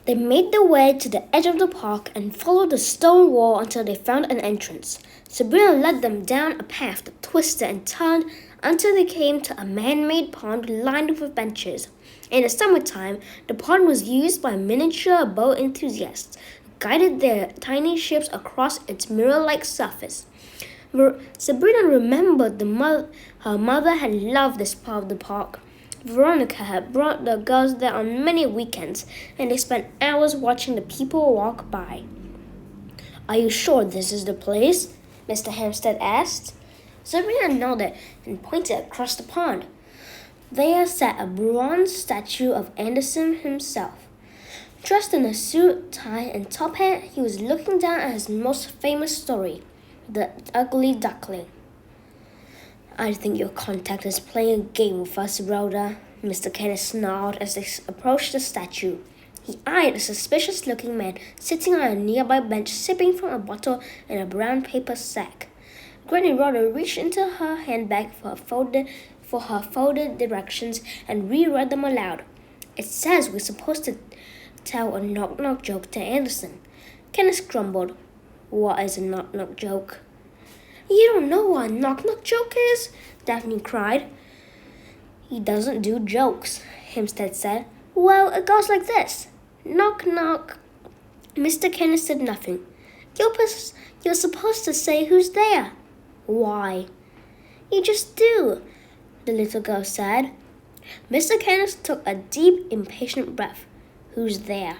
They made their way to the edge of the park and followed the stone wall until they found an entrance. Sabrina led them down a path that twisted and turned until they came to a man-made pond lined with benches. In the summertime, the pond was used by miniature boat enthusiasts who guided their tiny ships across its mirror-like surface. Sabrina remembered her mother had loved this part of the park. Veronica had brought the girls there on many weekends, and they spent hours watching the people walk by. "Are you sure this is the place?" Mr. Hampstead asked. Sabrina nodded and pointed across the pond. There sat a bronze statue of Anderson himself. Dressed in a suit, tie, and top hat, he was looking down at his most famous story, the Ugly Duckling. "I think your contact is playing a game with us, Rhoda," Mr. Kenneth snarled as they approached the statue. He eyed a suspicious-looking man sitting on a nearby bench sipping from a bottle in a brown paper sack. Granny Rhoda reached into her handbag for her folded directions and reread them aloud. "It says we're supposed to tell a knock-knock joke to Anderson." Kenneth grumbled. "What is a knock-knock joke?" "You don't know what a knock-knock joke is?" Daphne cried. "He doesn't do jokes," Hampstead said. "Well, it goes like this. Knock, knock." Mr. Kenneth said nothing. You're supposed to say who's there." "Why?" "You just do," the little girl said. Mr. Kenneth took a deep, impatient breath. "Who's there?"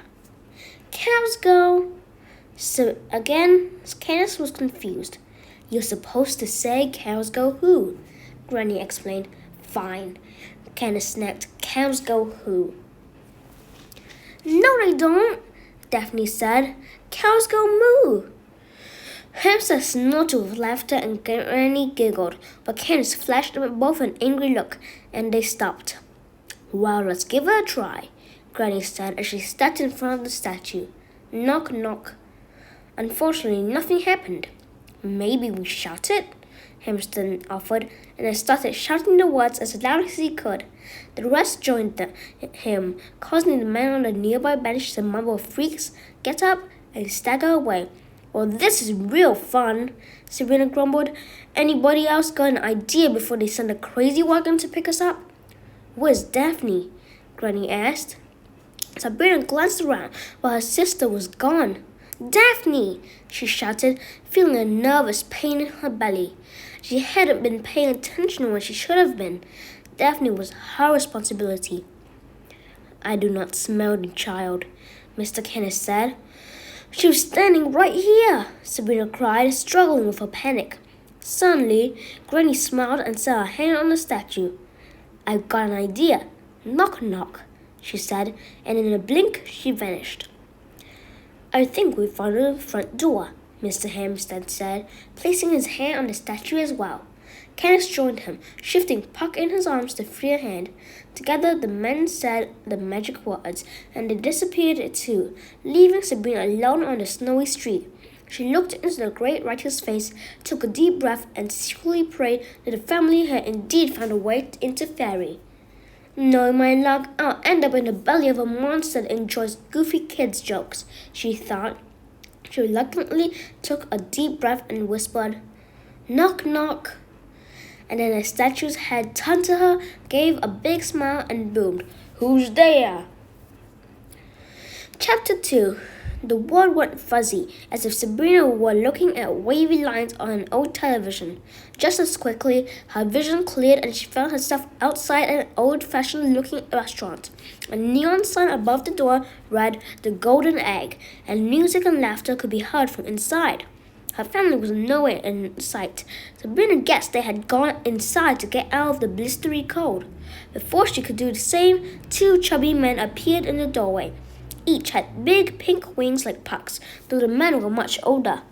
"Cows go." So again, Kenneth was confused. "You're supposed to say cows go who?" Granny explained. "Fine," Kenneth snapped. "Cows go who?" "No, they don't," Daphne said. "Cows go moo." Hampstead snorted with laughter and Granny giggled, but Kenneth flashed them both an angry look, and they stopped. "Well, let's give it a try," Granny said as she stepped in front of the statue. Knock, knock. Unfortunately, nothing happened. "Maybe we shout it?" Hampstead offered, and they started shouting the words as loud as he could. The rest joined him, causing the man on the nearby bench to mumble "freaks," get up, and stagger away. "Well, this is real fun," Sabrina grumbled. "Anybody else got an idea before they send a crazy wagon to pick us up?" "Where's Daphne?" Granny asked. Sabrina glanced around, but her sister was gone. "Daphne!" she shouted, feeling a nervous pain in her belly. She hadn't been paying attention when she should have been. Daphne was her responsibility. "I do not smell the child," Mr. Kenneth said. "She was standing right here," Sabrina cried, struggling with her panic. Suddenly, Granny smiled and set her hand on the statue. "I've got an idea. Knock, knock," she said, and in a blink she vanished. "I think we found the front door," Mr. Hampstead said, placing his hand on the statue as well. Kenneth joined him, shifting Puck in his arms to free a hand. Together, the men said the magic words, and they disappeared too, leaving Sabrina alone on the snowy street. She looked into the great writer's face, took a deep breath, and secretly prayed that the family had indeed found a way into Fairy. "Knowing my luck, I'll end up in the belly of a monster that enjoys goofy kids' jokes," she thought. She reluctantly took a deep breath and whispered, "Knock, knock." And then the statue's head turned to her, gave a big smile, and boomed, "Who's there?" Chapter 2. The world went fuzzy, as if Sabrina were looking at wavy lines on an old television. Just as quickly, her vision cleared and she found herself outside an old-fashioned-looking restaurant. A neon sign above the door read "The Golden Egg," and music and laughter could be heard from inside. Her family was nowhere in sight. Sabrina guessed they had gone inside to get out of the blistery cold. Before she could do the same, two chubby men appeared in the doorway. Each had big pink wings like Puck's, though the men were much older.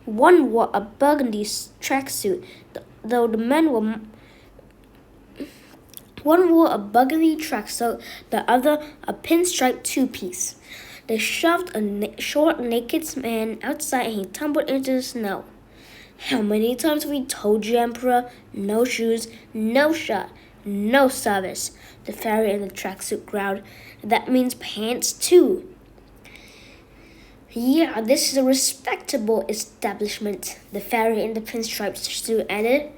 One wore a burgundy tracksuit, though the men were... One wore a burgundy tracksuit, the other a pinstripe two-piece. They shoved a short, naked man outside and he tumbled into the snow. "How many times have we told you, Emperor? No shoes, no shirt, no service," the fairy in the tracksuit growled. "That means pants, too." Yeah, this is a respectable establishment, the fairy in the pinstriped suit added.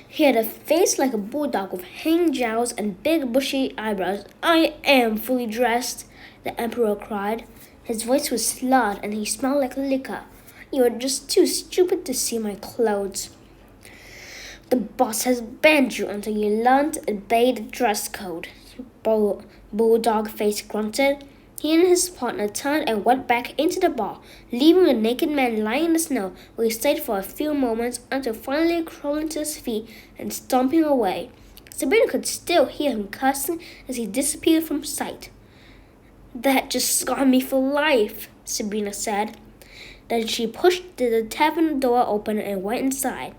He had a face like a bulldog with hanging jowls and big bushy eyebrows. I am fully dressed, the emperor cried. His voice was slurred and he smelled like liquor. You are just too stupid to see my clothes. The boss has banned you until you learn to obey the dress code, Bulldog Face grunted. He and his partner turned and went back into the bar, leaving the naked man lying in the snow, where he stayed for a few moments until finally crawling to his feet and stomping away. Sabrina could still hear him cursing as he disappeared from sight. That just scarred me for life, Sabrina said. Then she pushed the tavern door open and went inside.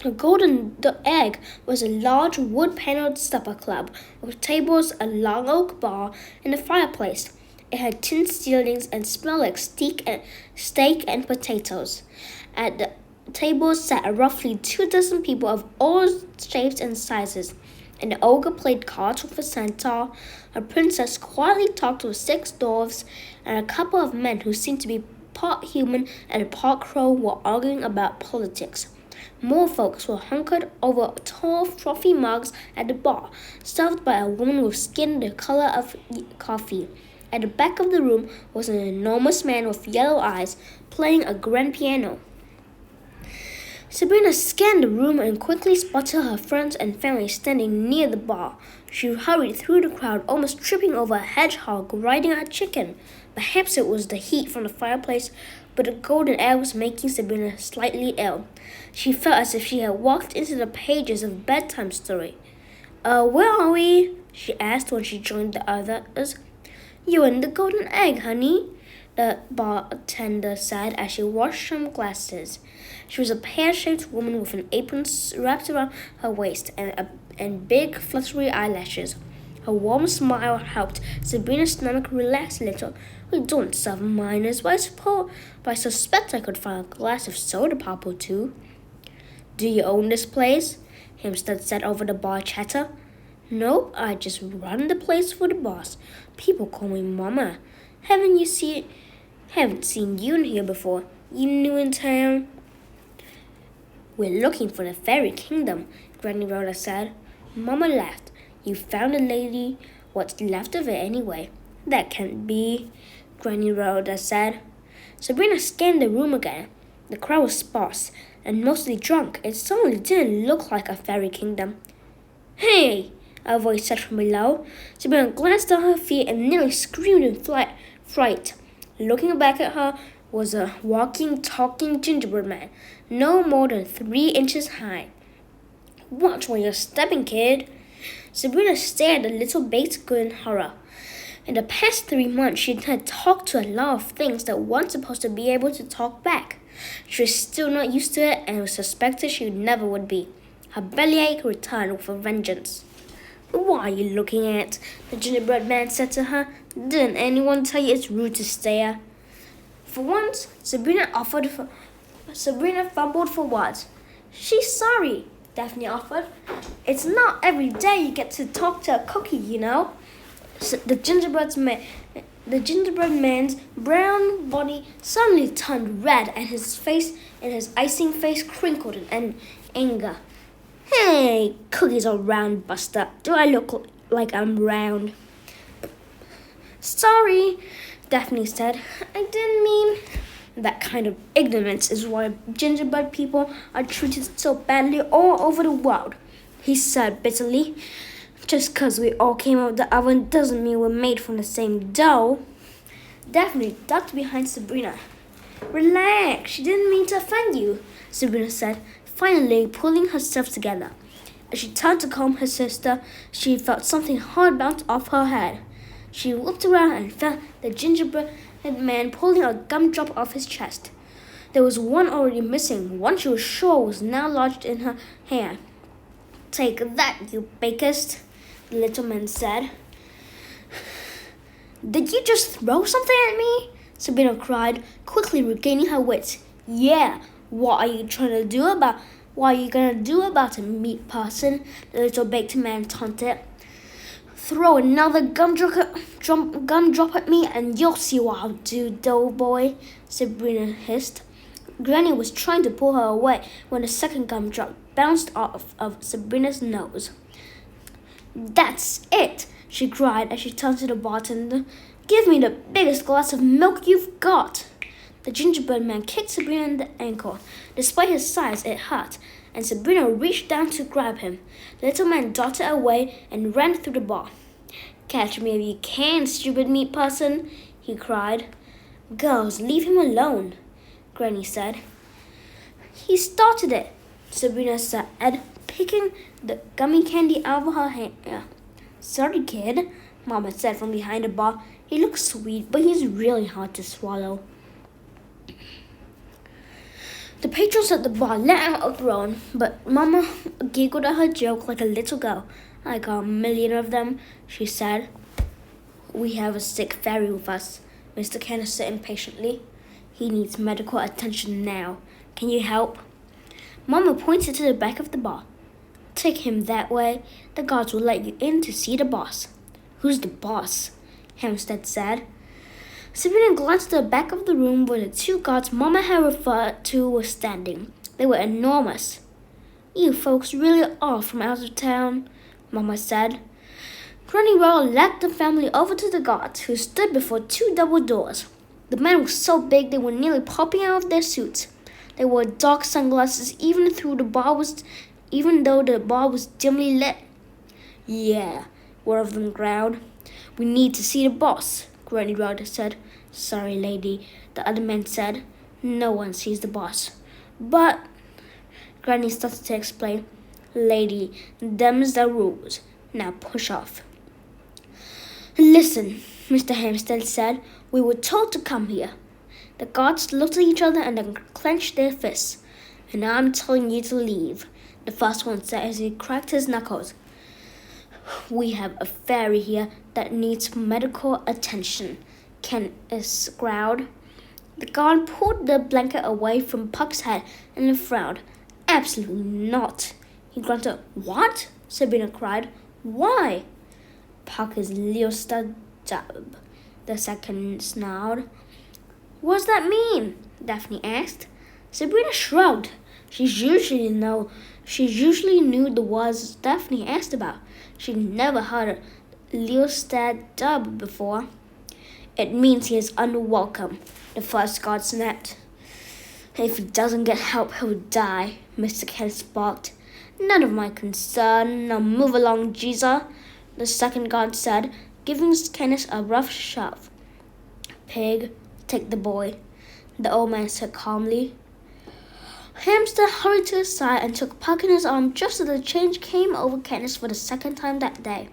The Golden Egg was a large wood-paneled supper club with tables, a long oak bar, and a fireplace. It had tin ceilings and smelled like steak and potatoes. At the tables sat roughly 24 people of all shapes and sizes. An ogre played cards with a centaur, a princess quietly talked with 6 dwarfs, and a couple of men who seemed to be part human and part crow were arguing about politics. More folks were hunkered over tall, frothy mugs at the bar, served by a woman with skin the color of coffee. At the back of the room was an enormous man with yellow eyes, playing a grand piano. Sabrina scanned the room and quickly spotted her friends and family standing near the bar. She hurried through the crowd, almost tripping over a hedgehog riding a chicken. Perhaps it was the heat from the fireplace, but the golden air was making Sabrina slightly ill. She felt as if she had walked into the pages of a bedtime story. Where are we? She asked when she joined the others. You're in the Golden Egg, honey, the bartender said as she washed some glasses. She was a pear-shaped woman with an apron wrapped around her waist and big, fluttery eyelashes. Her warm smile helped Sabrina's stomach relax a little. We don't serve minors, but I suspect I could find a glass of soda pop or two. Do you own this place? Hempstead said over the bar chatter. Nope, I just run the place for the boss. People call me Mama. Haven't seen you in here before. You new in town? We're looking for the fairy kingdom, Granny Rhoda said. Mama laughed. You found the lady. What's left of it anyway? That can't be, Granny Rhoda said. Sabrina scanned the room again. The crowd was sparse and mostly drunk. It certainly didn't look like a fairy kingdom. Hey! A voice said from below. Sabrina glanced at her feet and nearly screamed in fright. Looking back at her was a walking, talking gingerbread man, no more than 3 inches high. Watch where you're stepping, kid. Sabrina stared at the little baked good in horror. In the past 3 months, she had talked to a lot of things that weren't supposed to be able to talk back. She was still not used to it and was suspected she never would be. Her bellyache returned with a vengeance. What are you looking at? The gingerbread man said to her. Didn't anyone tell you it's rude to stare? For once, Sabrina fumbled for words. She's sorry, Daphne offered. It's not every day you get to talk to a cookie, you know. So the gingerbread man's brown body suddenly turned red and his icing face crinkled in anger. Hey, cookies are round, Buster. Do I look like I'm round? Sorry, Daphne said. I didn't mean... That kind of ignorance is why gingerbread people are treated so badly all over the world, he said bitterly. Just 'cause we all came out of the oven doesn't mean we're made from the same dough. Daphne ducked behind Sabrina. Relax, she didn't mean to offend you, Sabrina said, finally pulling herself together. As she turned to comb her sister, she felt something hard bounce off her head. She looked around and found the gingerbread man pulling a gumdrop off his chest. There was one already missing, one she was sure was now lodged in her hand. Take that, you bakest, the little man said. Did you just throw something at me? Sabrina cried, quickly regaining her wits. Yeah, what are you gonna do about it, meat person? The little baked man taunted. Throw another gumdrop gum drop at me and you'll see what I'll do, doughboy, Sabrina hissed. Granny was trying to pull her away when the second gum drop bounced off of Sabrina's nose. That's it, she cried as she turned to the bartender. Give me the biggest glass of milk you've got. The gingerbread man kicked Sabrina in the ankle. Despite his size, it hurt, and Sabrina reached down to grab him. The little man darted away and ran through the bar. Catch me if you can, stupid meat person, he cried. Girls, leave him alone, Granny said. He started it, Sabrina said, picking the gummy candy out of her hand. Sorry, kid, Mama said from behind the bar. He looks sweet, but he's really hard to swallow. The patrons at the bar let out a groan, but Mama giggled at her joke like a little girl. I got 1,000,000 of them, she said. We have a sick fairy with us, Mr. Kenneth said impatiently. He needs medical attention now. Can you help? Mama pointed to the back of the bar. Take him that way. The guards will let you in to see the boss. Who's the boss? Hampstead said. Sabrina glanced at the back of the room where the two guards Mama had referred to were standing. They were enormous. You folks really are from out of town, Mama said. Granny Roll led the family over to the guards, who stood before two double doors. The men were so big they were nearly popping out of their suits. They wore dark sunglasses even though the bar was dimly lit. Yeah, one of them growled. We need to see the boss, Granny Rhoda said. Sorry, lady, the other man said. No one sees the boss. But, Granny started to explain. Lady, them's the rules. Now push off. Listen, Mr. Hampstead said. We were told to come here. The guards looked at each other and then clenched their fists. And I'm telling you to leave, the first one said as he cracked his knuckles. We have a fairy here that needs medical attention, Kenneth growled. The guard pulled the blanket away from Puck's head and frowned. Absolutely not, he grunted. What? Sabrina cried. Why? Puck is Leosta Dub, the second snarled. What does that mean? Daphne asked. Sabrina shrugged. She usually knew the words Daphne asked about. She'd never heard of Leostad Dub before. It means he is unwelcome, the first guard snapped. If he doesn't get help, he'll die, Mr. Kenneth barked. None of my concern. Now move along, Geezer, the second guard said, giving Kenneth a rough shove. Pig, take the boy, the old man said calmly. Hamster hurried to his side and took Puck in his arm just as the change came over Kenneth for the second time that day.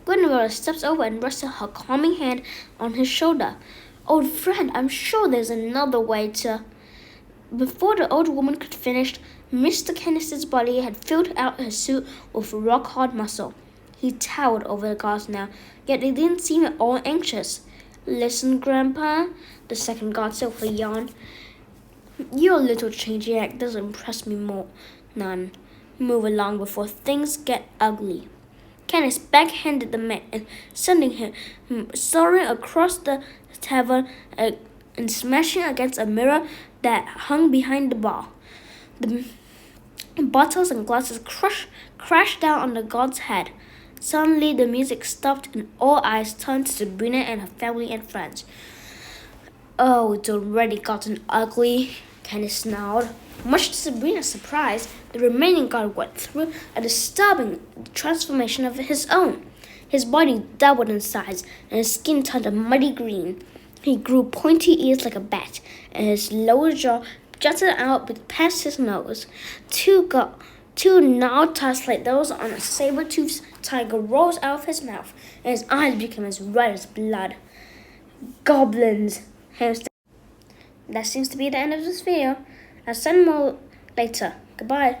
Gwendola steps over and rested her calming hand on his shoulder. Old friend, I'm sure there's another way to... Before the old woman could finish, Mr. Kenneth's body had filled out his suit with rock-hard muscle. He towered over the guards now, yet they didn't seem at all anxious. Listen, Grandpa, the second guard said with a yawn. Your little changey act doesn't impress me none. Move along before things get ugly. Kenneth backhanded the man and sending him soaring across the tavern and smashing against a mirror that hung behind the bar. The bottles and glasses crashed down on the guard's head. Suddenly the music stopped and all eyes turned to Sabrina and her family and friends. Oh, it's already gotten ugly, Kenneth snarled. Much to Sabrina's surprise, the remaining guard went through a disturbing transformation of his own. His body doubled in size, and his skin turned a muddy green. He grew pointy ears like a bat, and his lower jaw jutted out past his nose. Two gnarled tusks like those on a saber-toothed tiger rose out of his mouth, and his eyes became as red as blood. Goblins, Hamster. That seems to be the end of this video. I'll send more later. Goodbye.